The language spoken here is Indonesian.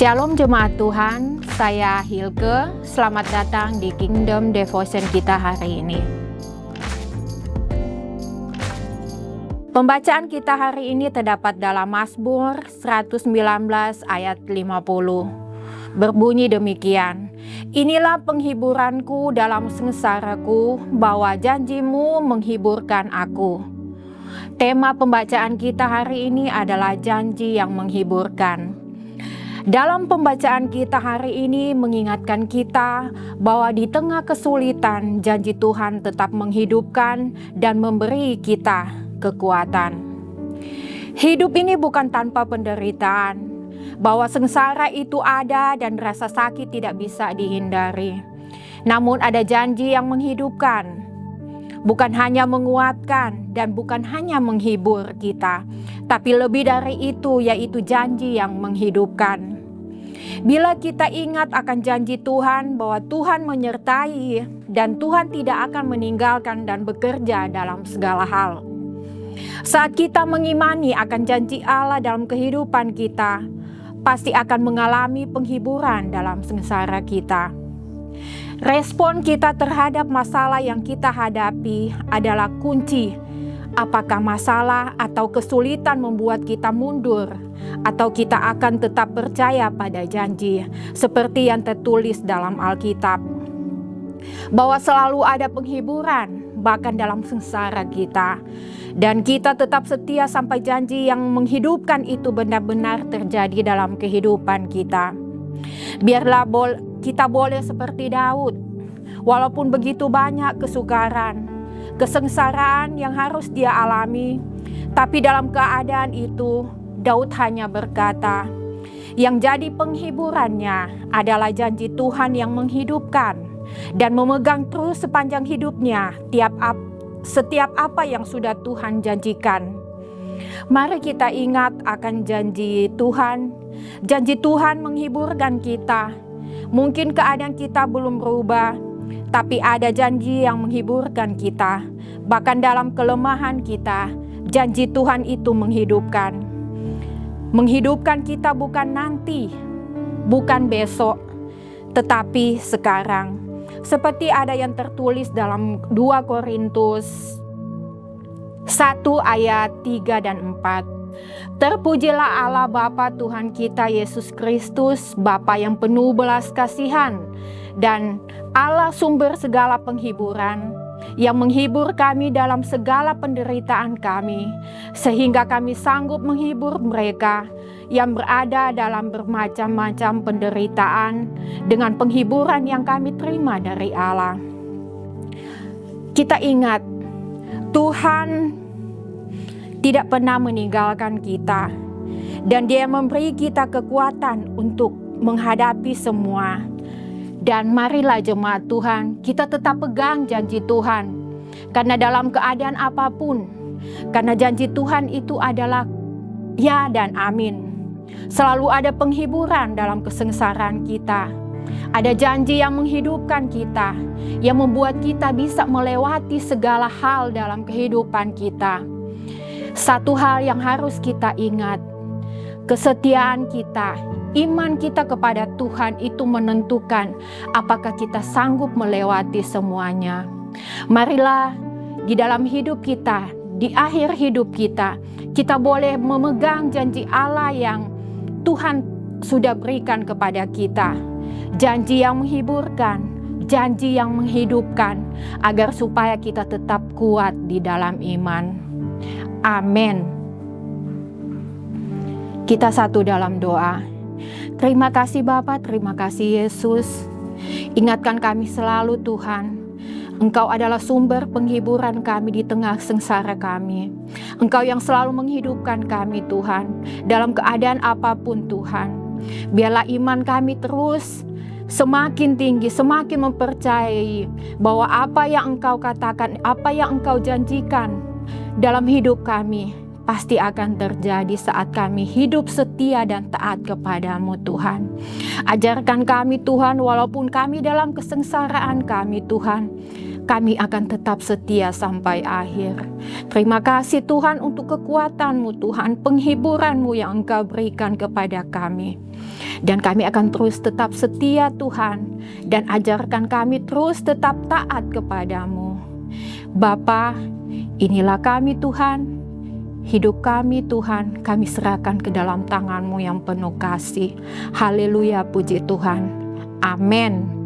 Shalom jemaat Tuhan, saya Hilke. Selamat datang di Kingdom Devotion kita hari ini. Pembacaan kita hari ini terdapat dalam Mazmur 119 ayat 50. Berbunyi demikian, "Inilah penghiburanku dalam sengsaraku, bahwa janjimu menghiburkan aku." Tema pembacaan kita hari ini adalah janji yang menghiburkan. Dalam pembacaan kita hari ini mengingatkan kita bahwa di tengah kesulitan, janji Tuhan tetap menghidupkan dan memberi kita kekuatan. Hidup ini bukan tanpa penderitaan, bahwa sengsara itu ada dan rasa sakit tidak bisa dihindari. Namun ada janji yang menghidupkan, bukan hanya menguatkan dan bukan hanya menghibur kita, tapi lebih dari itu, yaitu janji yang menghidupkan. Bila kita ingat akan janji Tuhan bahwa Tuhan menyertai dan Tuhan tidak akan meninggalkan dan bekerja dalam segala hal. Saat kita mengimani akan janji Allah dalam kehidupan kita, pasti akan mengalami penghiburan dalam sengsara kita. Respon kita terhadap masalah yang kita hadapi adalah kunci. Apakah masalah atau kesulitan membuat kita mundur, atau kita akan tetap percaya pada janji seperti yang tertulis dalam Alkitab, bahwa selalu ada penghiburan bahkan dalam sengsara kita, dan kita tetap setia sampai janji yang menghidupkan itu benar-benar terjadi dalam kehidupan kita. Biarlah kita boleh seperti Daud, walaupun begitu banyak kesukaran, kesengsaraan yang harus dia alami, tapi dalam keadaan itu Daud hanya berkata, yang jadi penghiburannya adalah janji Tuhan yang menghidupkan dan memegang terus sepanjang hidupnya setiap apa yang sudah Tuhan janjikan. Mari kita ingat akan janji Tuhan. Janji Tuhan menghiburkan kita. Mungkin keadaan kita belum berubah, tapi ada janji yang menghiburkan kita. Bahkan dalam kelemahan kita, janji Tuhan itu menghidupkan. Menghidupkan kita bukan nanti, bukan besok, tetapi sekarang. Seperti ada yang tertulis dalam 2 Korintus 1 ayat 3 dan 4. Terpujilah Allah Bapa Tuhan kita Yesus Kristus, Bapa yang penuh belas kasihan, dan Allah sumber segala penghiburan, yang menghibur kami dalam segala penderitaan kami, sehingga kami sanggup menghibur mereka yang berada dalam bermacam-macam penderitaan dengan penghiburan yang kami terima dari Allah. Kita ingat, Tuhan tidak pernah meninggalkan kita, dan Dia memberi kita kekuatan untuk menghadapi semua. Dan marilah jemaat Tuhan, kita tetap pegang janji Tuhan. Karena dalam keadaan apapun, karena janji Tuhan itu adalah ya dan amin. Selalu ada penghiburan dalam kesengsaraan kita. Ada janji yang menghidupkan kita, yang membuat kita bisa melewati segala hal dalam kehidupan kita. Satu hal yang harus kita ingat, kesetiaan kita, iman kita kepada Tuhan itu menentukan apakah kita sanggup melewati semuanya. Marilah di dalam hidup kita, di akhir hidup kita, kita boleh memegang janji Allah yang Tuhan sudah berikan kepada kita. Janji yang menghiburkan, janji yang menghidupkan, agar supaya kita tetap kuat di dalam iman. Amin. Kita satu dalam doa. Terima kasih Bapa, terima kasih Yesus. Ingatkan kami selalu Tuhan, Engkau adalah sumber penghiburan kami di tengah sengsara kami. Engkau yang selalu menghidupkan kami Tuhan, dalam keadaan apapun Tuhan. Biarlah iman kami terus semakin tinggi, semakin mempercayai bahwa apa yang Engkau katakan, apa yang Engkau janjikan dalam hidup kami pasti akan terjadi saat kami hidup setia dan taat kepadamu Tuhan. Ajarkan kami Tuhan, walaupun kami dalam kesengsaraan kami Tuhan, kami akan tetap setia sampai akhir. Terima kasih Tuhan untuk kekuatan-Mu Tuhan, penghiburan-Mu yang Engkau berikan kepada kami. Dan kami akan terus tetap setia Tuhan, dan ajarkan kami terus tetap taat kepadamu. Bapa, inilah kami Tuhan, hidup kami Tuhan, kami serahkan ke dalam tangan-Mu yang penuh kasih. Haleluya, puji Tuhan. Amin.